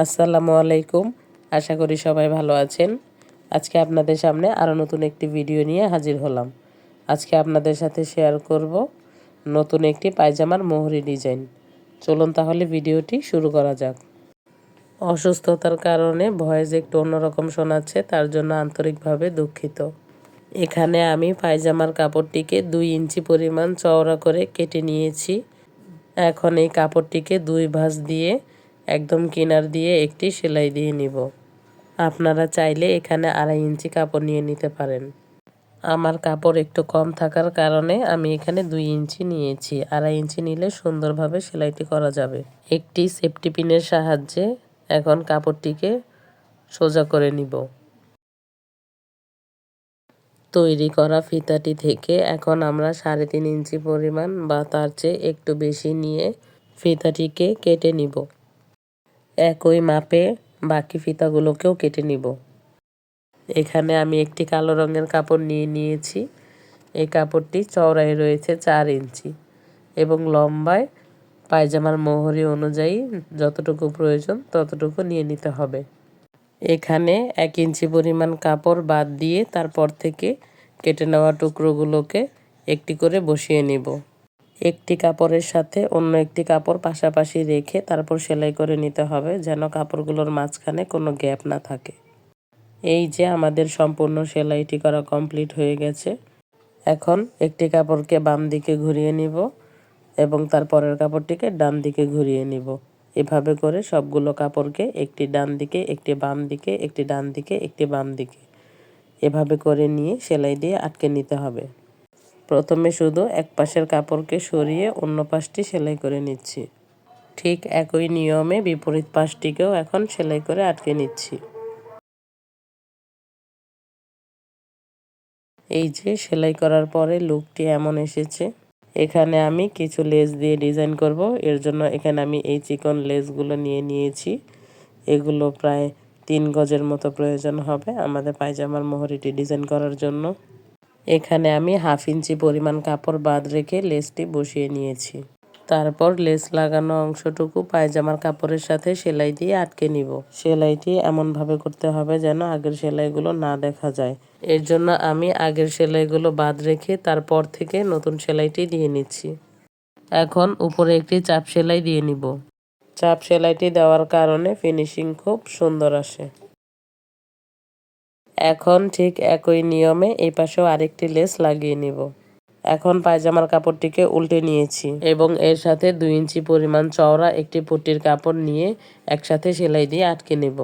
আসসালামু আলাইকুম। আশা করি সবাই ভালো আছেন। আজকে আপনাদের সামনে আরও নতুন একটি ভিডিও নিয়ে হাজির হলাম। আজকে আপনাদের সাথে শেয়ার করব নতুন একটি পায়জামার মোহরি ডিজাইন। চলুন তাহলে ভিডিওটি শুরু করা যাক। অসুস্থতার কারণে ভয়েস একটু অন্যরকম শোনাচ্ছে, তার জন্য আন্তরিকভাবে দুঃখিত। এখানে আমি পায়জামার কাপড়টিকে 2 ইঞ্চি পরিমাণ চওড়া করে কেটে নিয়েছি। এখন এই কাপড়টিকে 2 ভাঁজ দিয়ে একদম কিনার দিয়ে একটি সেলাই দিয়ে নিব। আপনারা চাইলে এখানে 2.5 ইঞ্চি কাপড় নিয়ে নিতে পারেন। আমার কাপড় একটু কম থাকার কারণে আমি এখানে 2 ইঞ্চি নিয়েছি। 2.5 ইঞ্চি নিলে সুন্দরভাবে সেলাইটি করা যাবে। একটি সেফটি পিনের সাহায্যে এখন কাপড়টিকে সোজা করে নিব। তৈরি করা ফিতাটি থেকে এখন আমরা 3.5 ইঞ্চি পরিমাণ বা তার চেয়ে একটু বেশি নিয়ে ফিতাটিকে কেটে নিব। একই মাপে বাকি ফিতাগুলোকেও কেটে নিব। এখানে আমি একটি কালো রঙের কাপড় নিয়ে নিয়েছি। এই কাপড়টি চওড়ায় রয়েছে 4 ইঞ্চি এবং লম্বায় পায়জামার মোহরি অনুযায়ী যতটুকু প্রয়োজন ততটুকু নিয়ে নিতে হবে। এখানে 1 ইঞ্চি পরিমাণ কাপড় বাদ দিয়ে তারপর থেকে কেটে নেওয়া টুকরোগুলোকে একটি করে বসিয়ে নিব। একটি কাপড়ের সাথে অন্য একটি কাপড় পাশাপাশি রেখে তারপর সেলাই করে নিতে হবে, যেন কাপড়গুলোর মাঝখানে কোনো গ্যাপ না থাকে। এই যে আমাদের সম্পূর্ণ সেলাইটি করা কমপ্লিট হয়ে গেছে। এখন একটি কাপড়কে বাম দিকে ঘুরিয়ে নিব এবং তারপরের কাপড়টিকে ডান দিকে ঘুরিয়ে নিব। এভাবে করে সবগুলো কাপড়কে একটি ডান দিকে, একটি বাম দিকে, একটি ডান দিকে, একটি বাম দিকে এভাবে করে নিয়ে সেলাই দিয়ে আটকে নিতে হবে। প্রথমে শুধু এক পাশের কাপড়কে সরিয়ে অন্য পাশটি সেলাই করে নিচ্ছি। ঠিক একই নিয়মে বিপরীত পাশটিকেও এখন সেলাই করে আটকে নিচ্ছি। এই যে সেলাই করার পরে লুকটি এমন এসেছে। এখানে আমি কিছু লেস দিয়ে ডিজাইন করব। এর জন্য এখানে আমি এই চিকন লেসগুলো নিয়ে নিয়েছি। এগুলো প্রায় 3 গজের মতো প্রয়োজন হবে আমাদের পায়জামার মোহরিটি ডিজাইন করার জন্য। এখানে আমি 1/2 ইঞ্চি পরিমাণ কাপড় বাদ রেখে লেসটি বসিয়ে নিয়েছি। তারপর লেস লাগানো অংশটুকু পায়জামার কাপড়ের সাথে সেলাই দিয়ে আটকে নিব। সেলাইটি এমনভাবে করতে হবে যেন আগের সেলাইগুলো না দেখা যায়। এর জন্য আমি আগের সেলাইগুলো বাদ রেখে তারপর থেকে নতুন সেলাইটি দিয়ে নিচ্ছি। এখন উপরে একটি চাপ সেলাই দিয়ে নিব। চাপ সেলাইটি দেওয়ার কারণে ফিনিশিং খুব সুন্দর আসে। এখন ঠিক একই নিয়মে এই পাশেও আরেকটি লেস লাগিয়ে নিব। এখন পায়জামার কাপড়টিকে উল্টে নিয়েছি এবং এর সাথে 2 ইঞ্চি পরিমাণ চওড়া একটি পট্টির কাপড় নিয়ে একসাথে সেলাই দিয়ে আটকে নেব।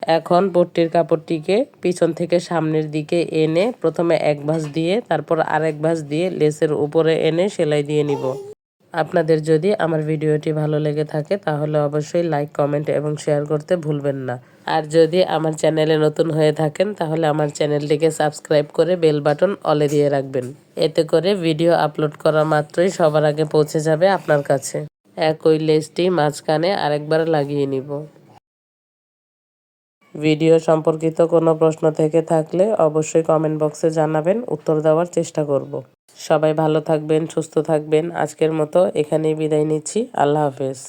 এখন পট্টির কাপড়টিকে পিছন থেকে সামনের দিকে এনে প্রথমে এক ভাঁজ দিয়ে তারপর আরেক ভাঁজ দিয়ে লেসের উপরে এনে সেলাই দিয়ে নিব। আপনাদের যদি আমার ভিডিওটি ভালো লেগে থাকে তাহলে অবশ্যই লাইক, কমেন্ট এবং শেয়ার করতে ভুলবেন না। আর যদি আমার চ্যানেলে নতুন হয়ে থাকেন তাহলে আমার চ্যানেলটিকে সাবস্ক্রাইব করে বেল বাটন অলে দিয়ে রাখবেন। এতে করে ভিডিও আপলোড করা মাত্রই সবার আগে পৌঁছে যাবে আপনার কাছে। একই লেসটি মাঝখানে আরেকবার লাগিয়ে নিব। ভিডিও সম্পর্কিত কোনো প্রশ্ন থেকে থাকলে অবশ্যই কমেন্ট বক্সে জানাবেন, উত্তর দেওয়ার চেষ্টা করব। সবাই ভালো থাকবেন, সুস্থ থাকবেন। আজকের মতো এখানেই বিদায় নিচ্ছি। আল্লাহ হাফেজ।